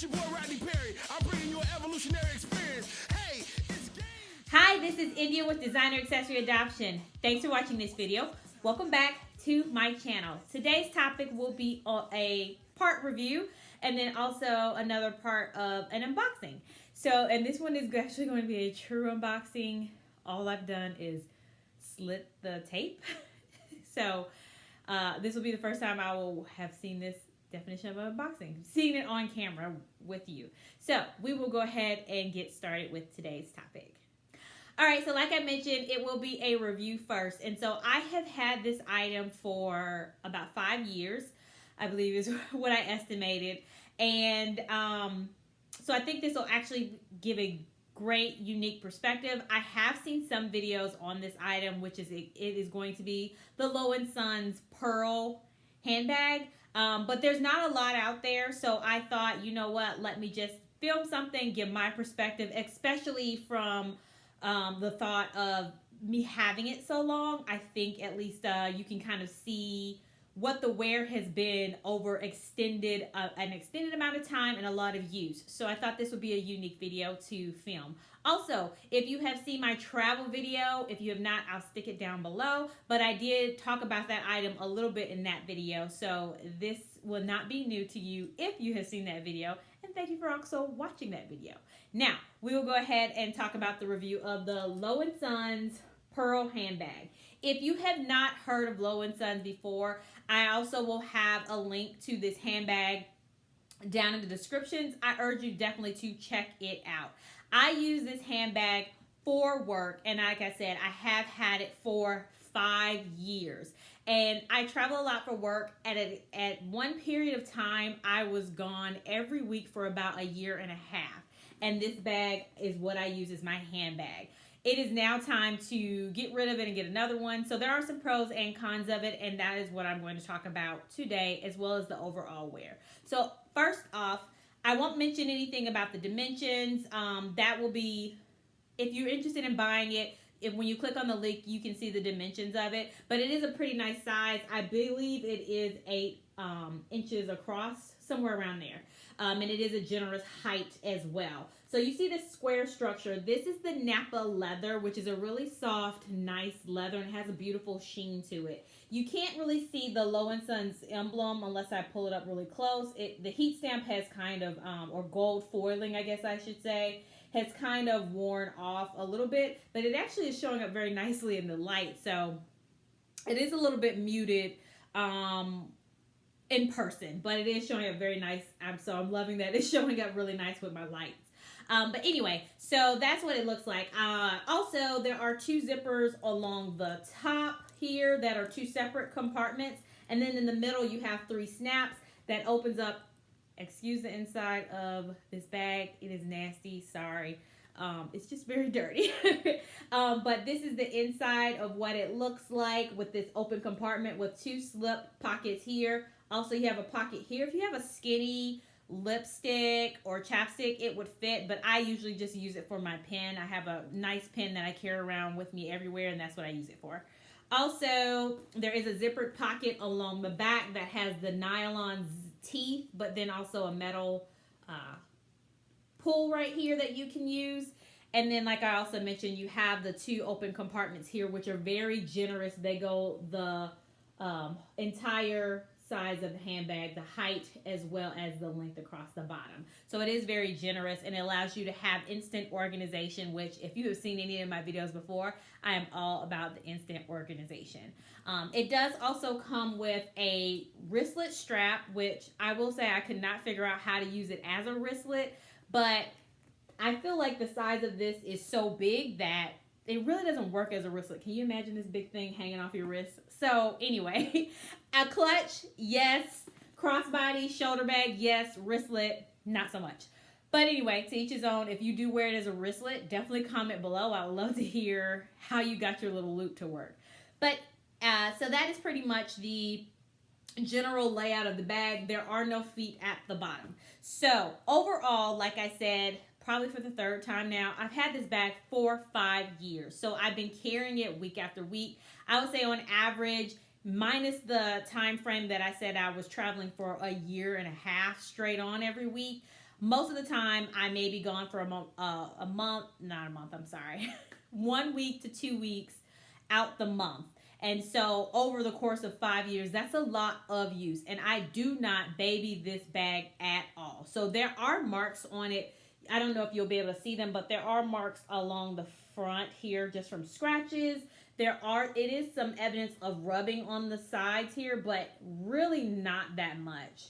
I'm bringing you an evolutionary experience. Hey, it's game. Hi, this is India with Designer Accessory Adoption. Thanks for watching this video. Welcome back to my channel. Today's topic will be a part review and then also another part of an unboxing. And this one is actually going to be a true unboxing. All I've done is slit the tape. This will be the first time I will have seen this definition of unboxing, seeing it on camera with you. So we will go ahead and get started with today's topic. All right, so like I mentioned, it will be a review first. And so I have had this item for about 5 years, I believe is what I estimated. And so I think this will actually give a great, unique perspective. I have seen some videos on this item, which is it is going to be the Low & Sons Pearl handbag. But there's not a lot out there, so I thought, you know what, let me just film something, give my perspective, especially from the thought of me having it so long. I think at least you can kind of see what the wear has been over an extended amount of time and a lot of use. So I thought this would be a unique video to film. Also, if you have seen my travel video, if you have not, I'll stick it down below. But I did talk about that item a little bit in that video, so this will not be new to you if you have seen that video. And thank you for also watching that video. Now, we will go ahead and talk about the review of the Low & Sons Pearl handbag. If you have not heard of Low & Sons before, I also will have a link to this handbag down in the descriptions. I urge you definitely to check it out. I use this handbag for work, and like I said, I have had it for 5 years. And I travel a lot for work. At one period of time, I was gone every week for about 1.5 years. And this bag is what I use as my handbag. It is now time to get rid of it and get another one. So there are some pros and cons of it, and that is what I'm going to talk about today, as well as the overall wear. So first off, I won't mention anything about the dimensions. That will be, if you're interested in buying it, when you click on the link, you can see the dimensions of it. But it is a pretty nice size. I believe it is 8 inches across, somewhere around there. And it is a generous height as well. So you see this square structure. This is the Napa leather, which is a really soft, nice leather and has a beautiful sheen to it. You can't really see the Low & Sons emblem unless I pull it up really close. The heat stamp has kind of, or gold foiling, I guess I should say, has kind of worn off a little bit, but it actually is showing up very nicely in the light. So it is a little bit muted in person, but it is showing up very nice. So I'm loving that it's showing up really nice with my lights. But anyway, so that's what it looks like. Also, there are 2 zippers along the top here that are 2 separate compartments. And then in the middle, you have 3 snaps that opens up. Excuse the inside of this bag. It is nasty. Sorry. It's just very dirty. But this is the inside of what it looks like with this open compartment with 2 slip pockets here. Also, you have a pocket here. If you have a skinny lipstick or chapstick, it would fit, but I usually just use it for my pen. I have a nice pen that I carry around with me everywhere, and that's what I use it for. Also, there is a zippered pocket along the back that has the nylon teeth, but then also a metal pull right here that you can use. And then, like I also mentioned, you have the 2 open compartments here, which are very generous. They go the entire size of the handbag, the height as well as the length across the bottom. So it is very generous, and it allows you to have instant organization, which if you have seen any of my videos before, I am all about the instant organization. It does also come with a wristlet strap, which I will say I could not figure out how to use it as a wristlet, but I feel like the size of this is so big that it really doesn't work as a wristlet. Can you imagine this big thing hanging off your wrist? So anyway, a clutch, yes. Crossbody, shoulder bag, yes. Wristlet, not so much. But anyway, to each his own. If you do wear it as a wristlet, definitely comment below. I would love to hear how you got your little loop to work. But so that is pretty much the general layout of the bag. There are no feet at the bottom. So overall, like I said, probably for the 3rd time now, I've had this bag for 5 years. So I've been carrying it week after week. I would say on average, minus the time frame that I said I was traveling for 1.5 years straight on every week, most of the time I may be gone for a month, not a month, I'm sorry, 1 week to 2 weeks out the month. And so over the course of 5 years, that's a lot of use. And I do not baby this bag at all. So there are marks on it. I don't know if you'll be able to see them, but there are marks along the front here just from scratches. It is some evidence of rubbing on the sides here, but really not that much.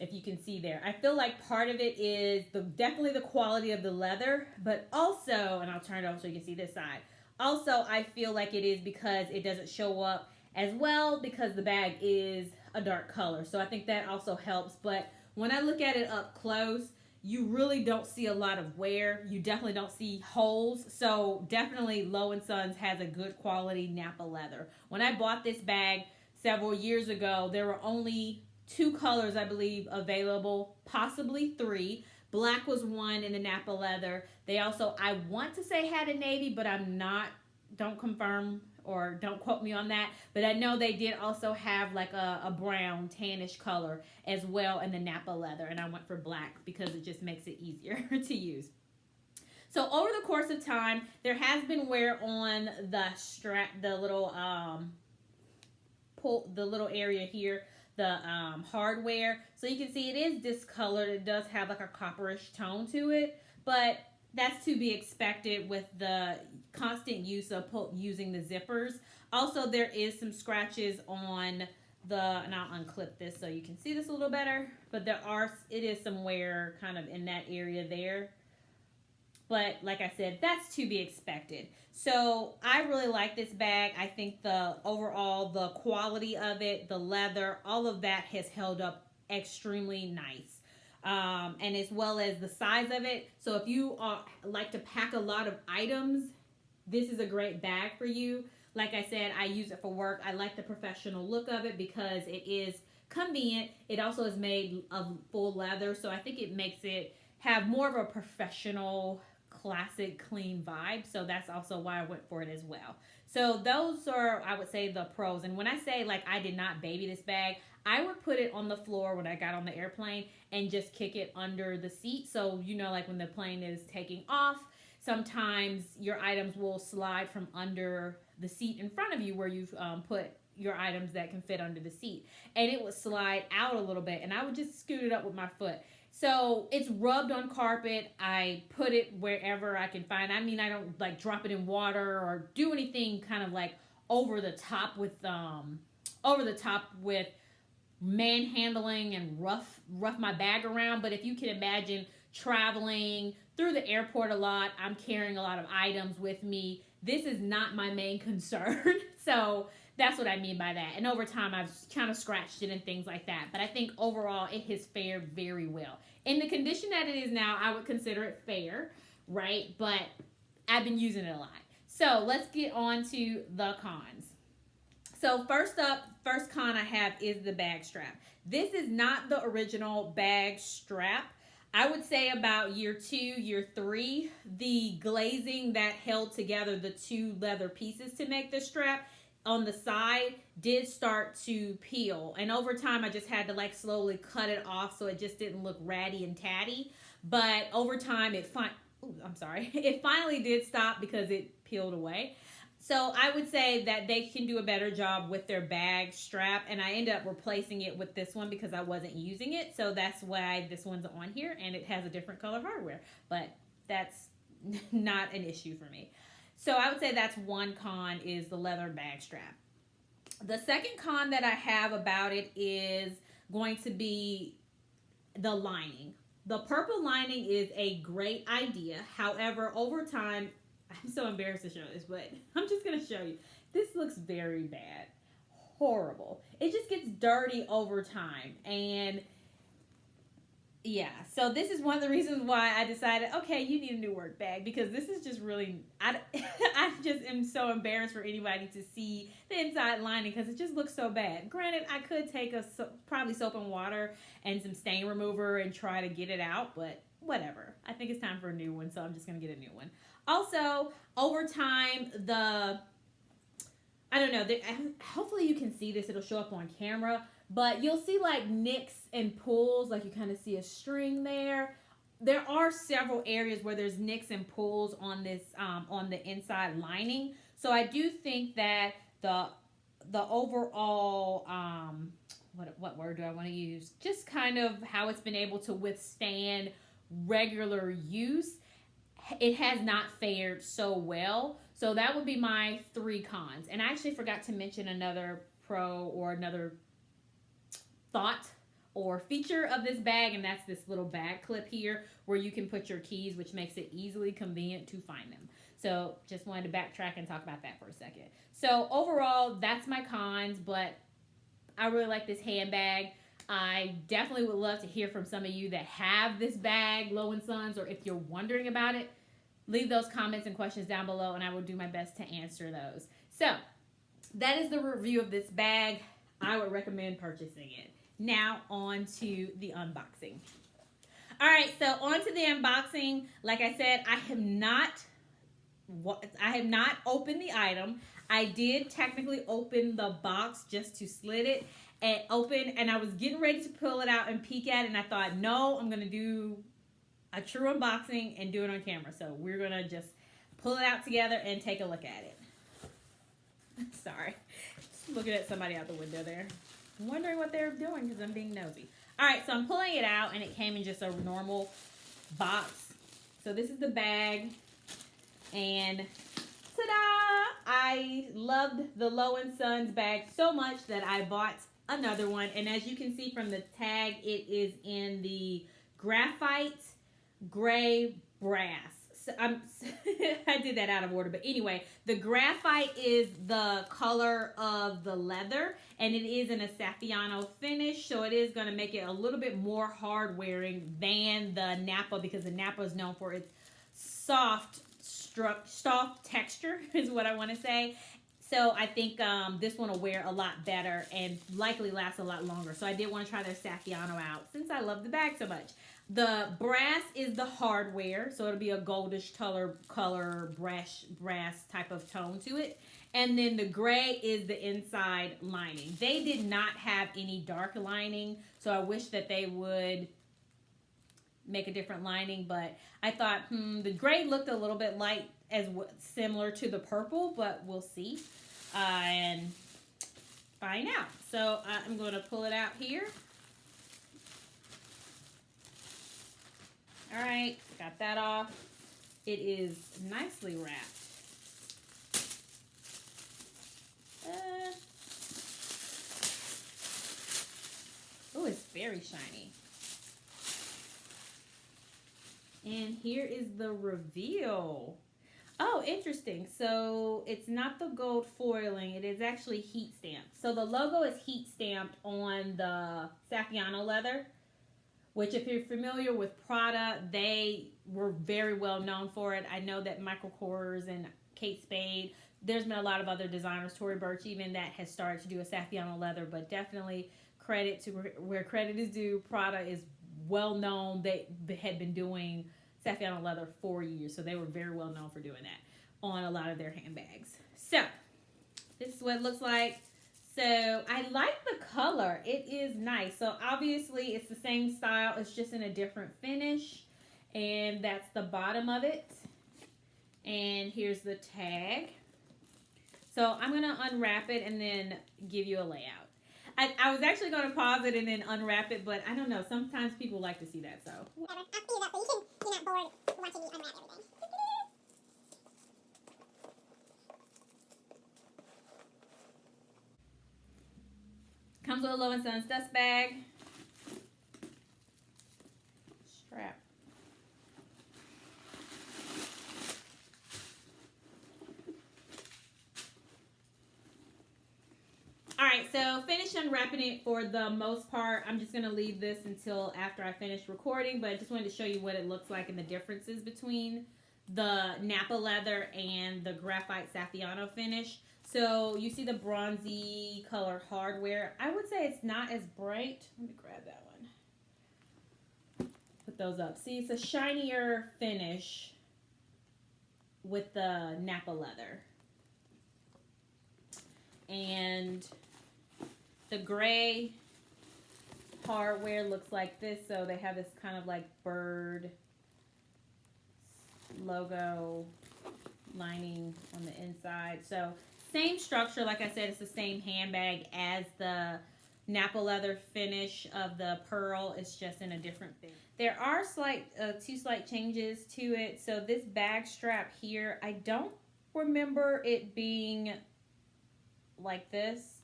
If you can see there, I feel like part of it is definitely the quality of the leather, but also, and I'll turn it over so you can see this side. Also, I feel like it is because it doesn't show up as well because the bag is a dark color. So I think that also helps. But when I look at it up close, you really don't see a lot of wear. You definitely don't see holes. So definitely Low & Sons has a good quality Napa leather. When I bought this bag several years ago, there were only 2 colors, I believe, available, possibly 3. Black was one in the Napa leather. They also, I want to say, had a navy, but I'm not, don't confirm or don't quote me on that. But I know they did also have like a brown, tannish color as well in the Napa leather. And I went for black because it just makes it easier to use. So over the course of time, there has been wear on the strap, the little the little area here, the hardware. So you can see it is discolored. It does have like a copperish tone to it, but that's to be expected with the constant use of using the zippers. Also, there is some scratches on and I'll unclip this so you can see this a little better, but it is some wear kind of in that area there. But like I said, that's to be expected. So I really like this bag. I think the quality of it, the leather, all of that has held up extremely nice. And as well as the size of it. So if you like to pack a lot of items, this is a great bag for you. Like I said, I use it for work. I like the professional look of it because it is convenient. It also is made of full leather. So I think it makes it have more of a professional, classic, clean vibe. So that's also why I went for it as well. So those are, I would say, the pros. And when I say like I did not baby this bag, I would put it on the floor when I got on the airplane and just kick it under the seat. So, you know, like when the plane is taking off, sometimes your items will slide from under the seat in front of you where you've put your items that can fit under the seat. And it would slide out a little bit and I would just scoot it up with my foot. So it's rubbed on carpet. I put it wherever I can find. I mean, I don't like drop it in water or do anything kind of like over the top with manhandling and rough my bag around. But if you can imagine traveling through the airport a lot, I'm carrying a lot of items with me. This is not my main concern. So that's what I mean by that. And over time, I've kind of scratched it and things like that. But I think overall, it has fared very well. In the condition that it is now, I would consider it fair, right? But I've been using it a lot. So let's get on to the cons. So first con I have is the bag strap. This is not the original bag strap. I would say about year 2, year 3, the glazing that held together the 2 leather pieces to make the strap on the side did start to peel. And over time, I just had to like slowly cut it off so it just didn't look ratty and tatty. But over time, it finally did stop because it peeled away. So I would say that they can do a better job with their bag strap. And I ended up replacing it with this one because I wasn't using it. So that's why this one's on here and it has a different color hardware. But that's not an issue for me. So I would say that's one con is the leather bag strap. The second con that I have about it is going to be the lining. The purple lining is a great idea. However, over time, I'm so embarrassed to show this, but I'm just going to show you. This looks very bad. Horrible. It just gets dirty over time. And yeah, so this is one of the reasons why I decided, okay, you need a new work bag because this is just really, I just am so embarrassed for anybody to see the inside lining because it just looks so bad. Granted, I could take probably soap and water and some stain remover and try to get it out, but whatever. I think it's time for a new one, so I'm just going to get a new one. Also, over time, I don't know, hopefully you can see this, it'll show up on camera, but you'll see like nicks and pulls, like you kind of see a string there. There are several areas where there's nicks and pulls on this on the inside lining. So I do think that the overall what word do I want to use? Just kind of how it's been able to withstand regular use. It has not fared so well. So that would be my 3 cons. And I actually forgot to mention another pro or another thought or feature of this bag, and that's this little bag clip here where you can put your keys, which makes it easily convenient to find them. So just wanted to backtrack and talk about that for a second. So overall, that's my cons, but I really like this handbag. I definitely would love to hear from some of you that have this bag, Low & Sons, or if you're wondering about it, leave those comments and questions down below, and I will do my best to answer those. So that is the review of this bag. I would recommend purchasing it. Now on to the unboxing. All right, so on to the unboxing. Like I said, I have not opened the item. I did technically open the box just to slit it and open, and I was getting ready to pull it out and peek at it, and I thought, no, I'm gonna do a true unboxing and do it on camera. So we're gonna just pull it out together and take a look at it. Sorry, just looking at somebody out the window there. I'm wondering what they're doing because I'm being nosy. All right, so I'm pulling it out, and it came in just a normal box. So this is the bag, and ta-da! I loved the Low & Sons bag so much that I bought another one. And as you can see from the tag, it is in the graphite gray brass. So I did that out of order, but anyway, the graphite is the color of the leather, and it is in a Saffiano finish, so it is going to make it a little bit more hard wearing than the Napa, because the Napa is known for its soft texture is what I want to say. So I think this one will wear a lot better and likely last a lot longer. So I did want to try their Saffiano out since I love the bag so much. The brass is the hardware, so it'll be a goldish color brass type of tone to it. And then the gray is the inside lining. They did not have any dark lining, so I wish that they would make a different lining, but I thought, the gray looked a little bit light similar to the purple, but we'll see and find out. So I'm going to pull it out here. All right, got that off. It is nicely wrapped. Oh, it's very shiny. And here is the reveal. Oh, interesting. So it's not the gold foiling. It is actually heat stamped. So the logo is heat stamped on the Saffiano leather, which if you're familiar with Prada, they were very well known for it. I know that Michael Kors and Kate Spade, there's been a lot of other designers, Tory Burch even, that has started to do a Saffiano leather, but definitely credit to where credit is due. Prada is well known. They had been doing Saffiano leather for years, so they were very well known for doing that on a lot of their handbags. So this is what it looks like. So I like the color. It is nice. So obviously it's the same style. It's just in a different finish. And that's the bottom of it. And here's the tag. So I'm going to unwrap it and then give you a layout. I was actually going to pause it and then unwrap it, but I don't know. Sometimes people like to see that, so. Whatever. I'll speed it up so you're not bored watching me unwrap everything. Comes with a Low & Sons dust bag. Strap. Alright, so finish unwrapping it for the most part. I'm just going to leave this until after I finish recording, but I just wanted to show you what it looks like and the differences between the Napa leather and the graphite Saffiano finish. So you see the bronzy color hardware. I would say it's not as bright. Let me grab that one. Put those up. See, it's a shinier finish with the Napa leather. And the gray hardware looks like this. So they have this kind of like bird logo lining on the inside. So same structure, like I said, it's the same handbag as the Napa leather finish of the pearl. It's just in a different thing. There are two slight changes to it. So this bag strap here, I don't remember it being like this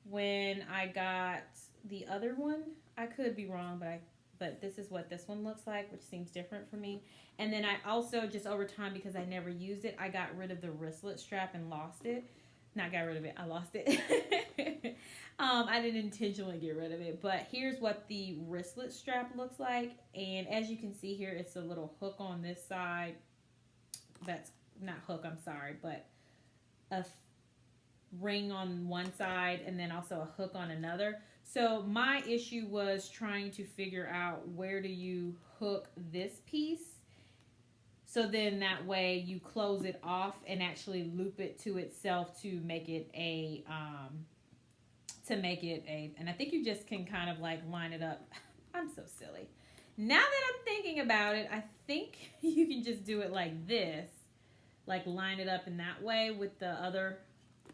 when I got the other one. I could be wrong, but this is what this one looks like, which seems different for me. And then I also, just over time, because I never used it, I got rid of the wristlet strap and lost it. Not got rid of it, I lost it. I didn't intentionally get rid of it, but here's what the wristlet strap looks like. And as you can see here, it's a little hook on this side. That's not hook, I'm sorry, but a ring on one side and then also a hook on another. So my issue was trying to figure out where do you hook this piece, so then that way you close it off and actually loop it to itself to make it a and I think you just can kind of like line it up. I'm so silly. Now that I'm thinking about it, I think you can just do it like this, like line it up in that way with the other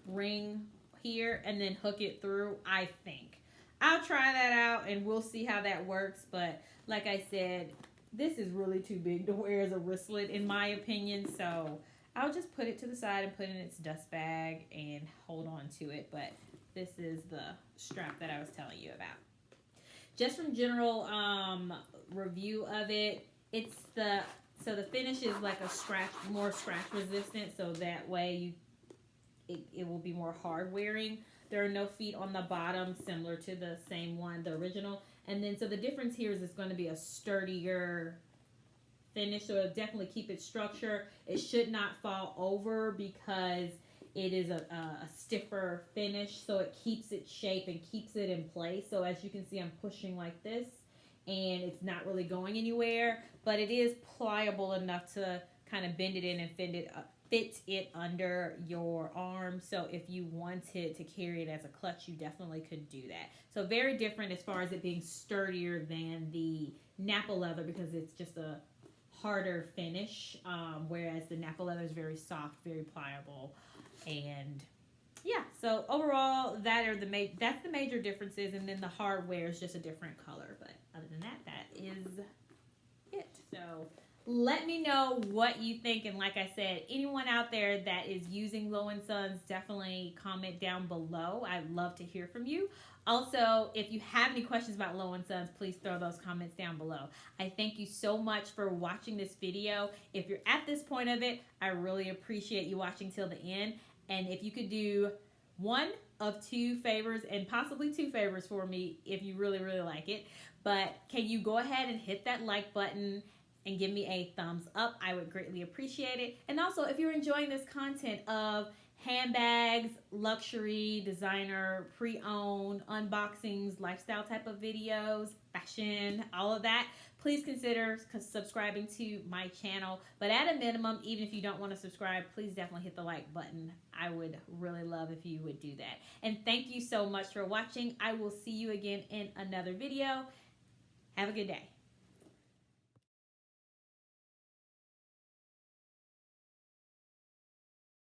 ring here and then hook it through. I think I'll try that out and we'll see how that works. But like I said, this is really too big to wear as a wristlet in my opinion, so I'll just put it to the side and put it in its dust bag and hold on to it. But this is the strap that I was telling you about. Just from general review of it, it's the finish is like more scratch resistant, so that way it will be more hard wearing. There are no feet on the bottom, similar to the same one, the original. And then, so the difference here is it's going to be a sturdier finish, so it'll definitely keep its structure. It should not fall over because it is a stiffer finish, so it keeps its shape and keeps it in place. So as you can see, I'm pushing like this, and it's not really going anywhere, but it is pliable enough to kind of bend it in and fit it under your arm. So if you wanted to carry it as a clutch, you definitely could do that. So very different as far as it being sturdier than the Napa leather, because it's just a harder finish, whereas the Napa leather is very soft, very pliable. And yeah, so overall that's the major differences, and then the hardware is just a different color. But other than that, that is it. So let me know what you think, and like I said, anyone out there that is using Low & Sons, definitely comment down below. I'd love to hear from you. Also, if you have any questions about Low & Sons, please throw those comments down below. I thank you so much for watching this video. If you're at this point of it, I really appreciate you watching till the end. And if you could do one of two favors, and possibly two favors for me if you really, really like it, but can you go ahead and hit that like button and give me a thumbs up? I would greatly appreciate it. And also, if you're enjoying this content of handbags, luxury, designer, pre-owned, unboxings, lifestyle type of videos, fashion, all of that, please consider subscribing to my channel. But at a minimum, even if you don't want to subscribe, please definitely hit the like button. I would really love if you would do that. And thank you so much for watching. I will see you again in another video. Have a good day.